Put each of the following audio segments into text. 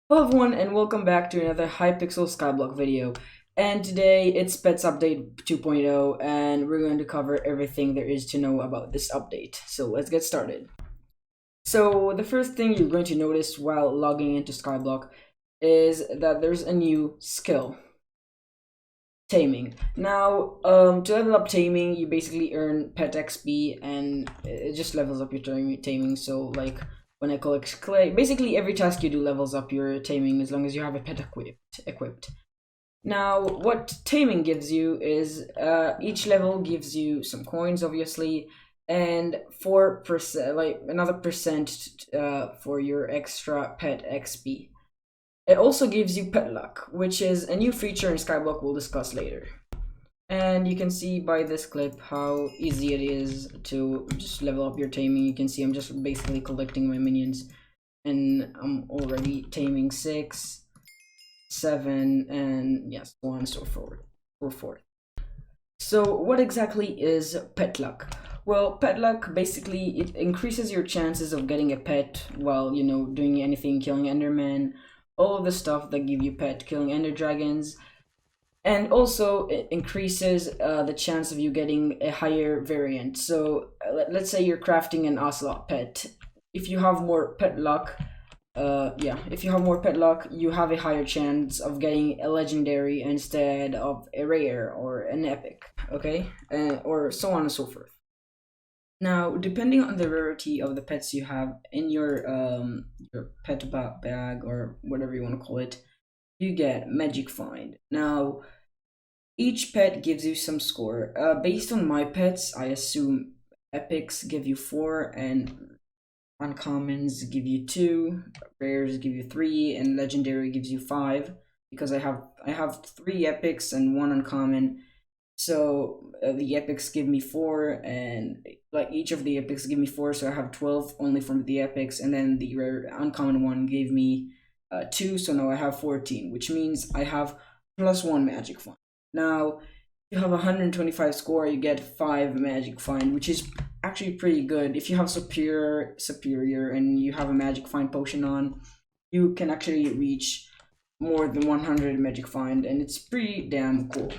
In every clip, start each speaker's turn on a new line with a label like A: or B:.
A: Hello everyone and welcome back to another Hypixel Skyblock video. And today it's Pets Update 2.0 and we're going to cover everything there is to know about this update. So let's get started. So the first thing you're going to notice while logging into Skyblock is that there's a new skill. Taming. Now, to level up Taming, you basically earn pet XP and it just levels up your Taming. So like when I collect clay, basically every task you do levels up your Taming as long as you have a pet equipped. Now, what Taming gives you is each level gives you some coins, obviously, and 4%, like another percent for your extra pet XP. It also gives you pet luck, which is a new feature in Skyblock we'll discuss later. And you can see by this clip how easy it is to just level up your taming. You can see I'm just basically collecting my minions and I'm already taming 6, 7, and yes, so on and so forth. So what exactly is pet luck? Well, pet luck basically it increases your chances of getting a pet while doing anything, killing Enderman, all of the stuff that give you pet, killing Ender Dragons, and also it increases the chance of you getting a higher variant. So let's say you're crafting an ocelot pet. If you have more pet luck, if you have more pet luck, you have a higher chance of getting a legendary instead of a rare or an epic, okay? Or so on and so forth. Now, depending on the rarity of the pets you have in your pet bag or whatever you want to call it, you get magic find. Now, each pet gives you some score. Based on my pets, I assume epics give you 4 and uncommons give you 2, rares give you 3, and legendary gives you 5. Because I have 3 epics and 1 uncommon. So the epics give me 4, and like each of the epics give me 4, so I have 12 only from the epics, and then the rare uncommon one gave me 2, so now I have 14, which means I have +1 magic find. Now, if you have 125 score, you get 5 magic find, which is actually pretty good. If you have superior, and you have a magic find potion on, you can actually reach more than 100 magic find, and it's pretty damn cool.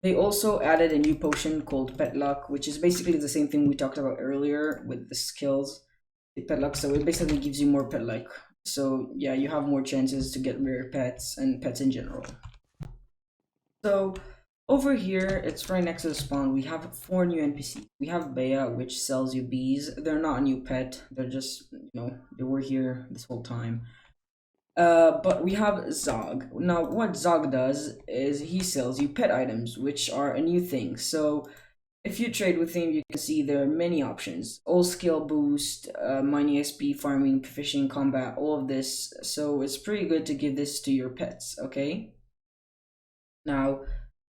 A: They also added a new potion called Pet Luck, which is basically the same thing we talked about earlier with the skills. The Pet Luck, so it basically gives you more pet luck. So yeah, you have more chances to get rare pets and pets in general. So over here, it's right next to the spawn. We have 4 new NPCs. We have Bea, which sells you bees. They're not a new pet. They're just, they were here this whole time. But we have Zog. Now, what Zog does is he sells you pet items, which are a new thing. So, if you trade with him, you can see there are many options. All skill boost, mining XP, farming, fishing, combat, all of this. So, it's pretty good to give this to your pets, okay? Now,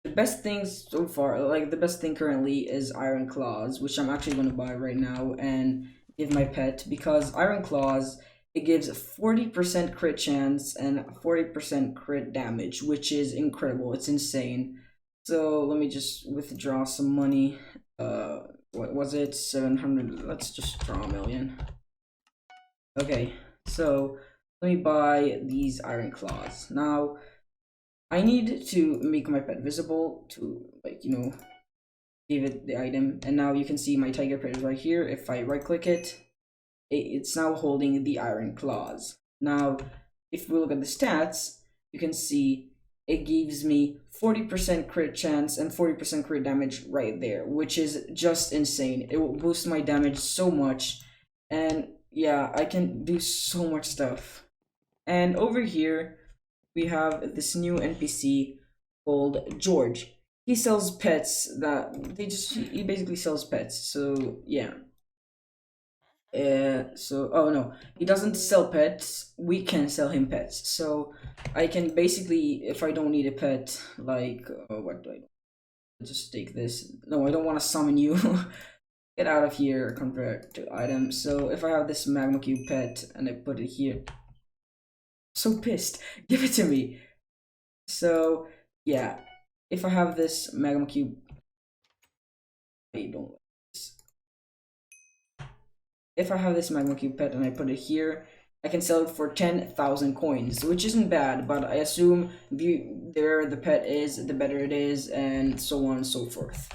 A: the best things so far, like the best thing currently is Iron Claws, which I'm actually going to buy right now and give my pet because Iron Claws it gives 40% crit chance and 40% crit damage, which is incredible. It's insane. So let me just withdraw some money. What was it? 700. Let's just draw a million. Okay, so let me buy these Iron Claws. Now, I need to make my pet visible to, give it the item. And now you can see my tiger pet is right here. If I right click it, it's now holding the Iron Claws. Now, if we look at the stats, you can see it gives me 40% crit chance and 40% crit damage right there, which is just insane. It will boost my damage so much, and yeah, I can do so much stuff. And over here, we have this new NPC called George. He sells pets that he basically sells pets. So yeah, oh no, he doesn't sell pets. We can sell him pets. So I can basically, if I don't need a pet, like what do I do? Just take this. No, I don't want to summon you. Get out of here. Convert to item. So if I have this magma cube pet and I put it here, so pissed. Give it to me. So yeah, if I have this magma cube, I don't. If I have this magma cube pet and I put it here, I can sell it for 10,000 coins, which isn't bad, but I assume the pet is, the better it is, and so on and so forth.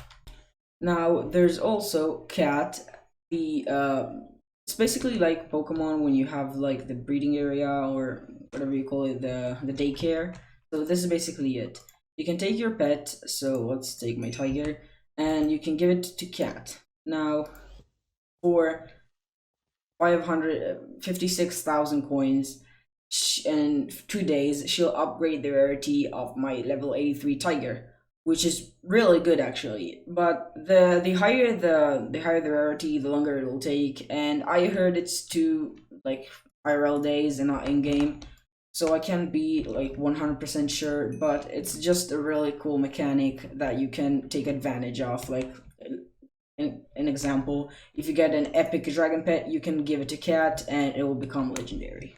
A: Now, there's also cat. It's basically like Pokemon when you have like the breeding area or whatever you call it, the daycare. So this is basically it. You can take your pet, so let's take my tiger, and you can give it to cat. Now, for 556,000 coins in 2 days, she'll upgrade the rarity of my level 83 tiger, which is really good actually. But the higher the rarity, the longer it will take. And I heard it's to like IRL days and not in game, so I can't be like 100% sure. But it's just a really cool mechanic that you can take advantage of. Like an example, if you get an epic dragon pet, you can give it to cat and it will become legendary.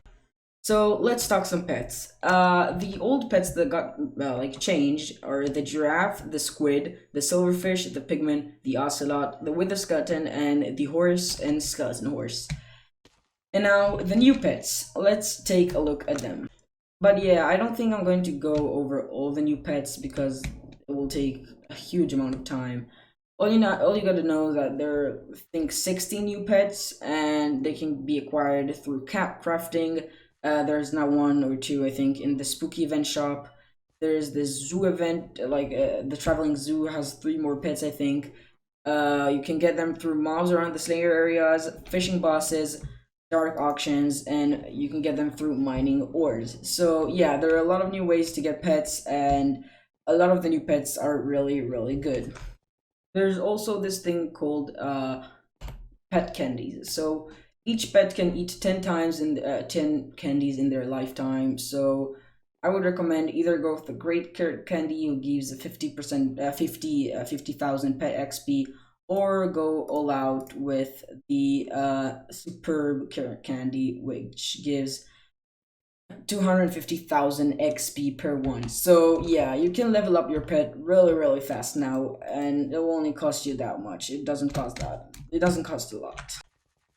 A: So let's talk some pets. The old pets that got like changed are the giraffe, the squid, the silverfish, the pigman, the ocelot, the wither skeleton, and the horse and skeleton horse. And now the new pets. Let's take a look at them. But yeah, I don't think I'm going to go over all the new pets because it will take a huge amount of time. All you gotta know is that there are, I think, 16 new pets, and they can be acquired through cap crafting. There's now one or two, I think, in the spooky event shop. There's the zoo event, like the traveling zoo has 3 more pets, I think. You can get them through mobs around the Slayer areas, fishing bosses, dark auctions, and you can get them through mining ores. So yeah, there are a lot of new ways to get pets, and a lot of the new pets are really, really good. There's also this thing called pet candies. So each pet can eat 10 times in 10 candies in their lifetime. So I would recommend either go with the Great Carrot Candy, who gives a 50,000 pet XP, or go all out with the Superb Carrot Candy, which gives 250,000 XP per one. So yeah, you can level up your pet really, really fast now, and it will only cost you that much. It doesn't cost that. It doesn't cost a lot.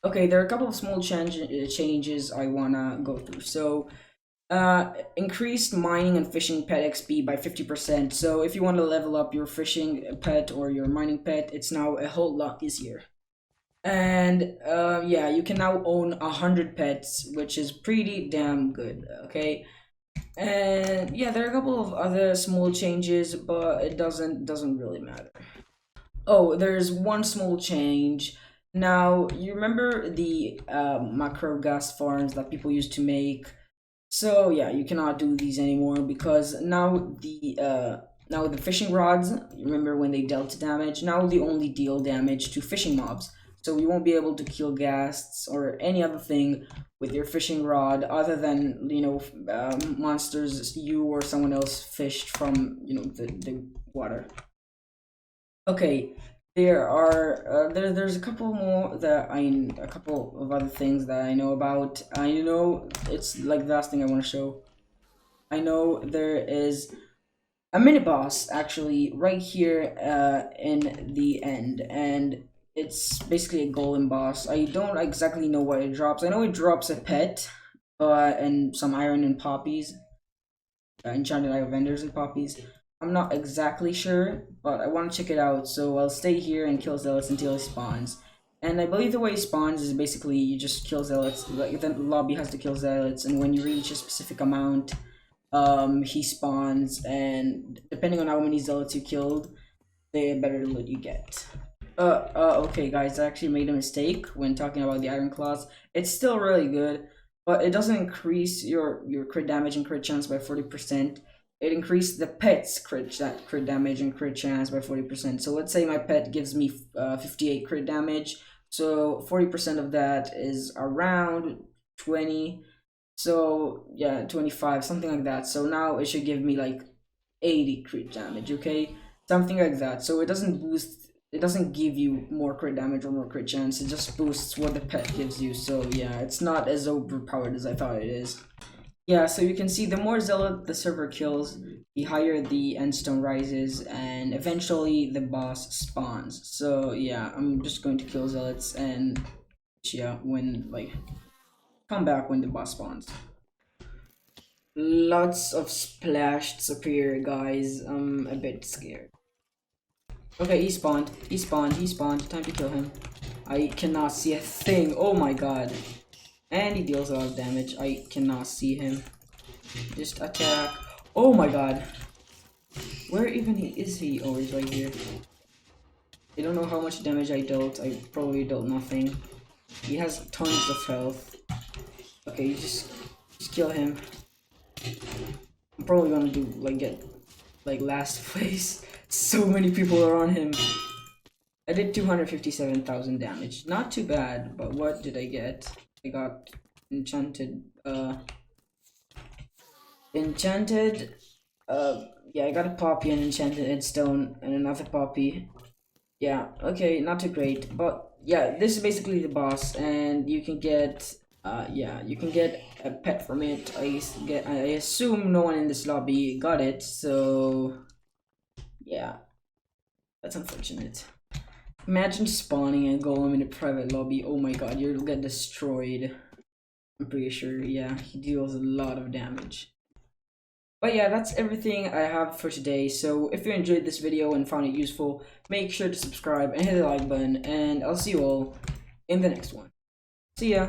A: Okay, there are a couple of small changes I wanna go through. So, increased mining and fishing pet XP by 50%. So if you want to level up your fishing pet or your mining pet, it's now a whole lot easier. And yeah, you can now own 100 pets, which is pretty damn good. Okay, and yeah, there are a couple of other small changes, but it doesn't really matter. Oh, there's one small change. Now, you remember the macro gas farms that people used to make? So yeah, you cannot do these anymore because now the fishing rods, you remember when they dealt damage? Now they only deal damage to fishing mobs. So you won't be able to kill ghasts or any other thing with your fishing rod other than, monsters you or someone else fished from, the water. Okay, there's a couple more a couple of other things that I know about. I know it's like the last thing I want to show. I know there is a mini boss actually right here in the end, and it's basically a golem boss. I don't exactly know what it drops. I know it drops a pet, and some iron and poppies, enchanted iron vendors and poppies. I'm not exactly sure, but I want to check it out, so I'll stay here and kill zealots until he spawns. And I believe the way he spawns is basically you just kill zealots, like the lobby has to kill zealots, and when you reach a specific amount, he spawns, and depending on how many zealots you killed, the better loot you get. Okay guys, I actually made a mistake when talking about the iron claws. It's still really good, but it doesn't increase your crit damage and crit chance by 40%. It increased the pet's crit damage and crit chance by 40%. So let's say my pet gives me 58 crit damage, so 40% of that is around 20. So yeah, 25, something like that. So now it should give me like 80 crit damage, okay? Something like that. So it doesn't give you more crit damage or more crit chance, it just boosts what the pet gives you. So yeah, it's not as overpowered as I thought it is. Yeah, so you can see the more zealot the server kills, the higher the endstone rises, and eventually the boss spawns. So yeah, I'm just going to kill zealots, and yeah, when come back when the boss spawns. Lots of splashed superior guys. I'm a bit scared. Okay, he spawned. He spawned. He spawned. Time to kill him. I cannot see a thing. Oh my god. And he deals a lot of damage. I cannot see him. Just attack. Oh my god. Where even is he? Oh, he's right here. I don't know how much damage I dealt. I probably dealt nothing. He has tons of health. Okay, you just kill him. I'm probably gonna do get last place. So many people are on him. I did 257,000 damage. Not too bad, but what did I get? I got enchanted yeah, I got a poppy and enchanted headstone and another poppy. Yeah, okay, not too great, but yeah, this is basically the boss, and you can get yeah, you can get a pet from it. I assume no one in this lobby got it, so yeah, that's unfortunate. Imagine spawning a golem in a private lobby. Oh my god, you'll get destroyed. I'm pretty sure. Yeah, he deals a lot of damage. But yeah, that's everything I have for today. So if you enjoyed this video and found it useful, make sure to subscribe and hit the like button, and I'll see you all in the next one. See ya!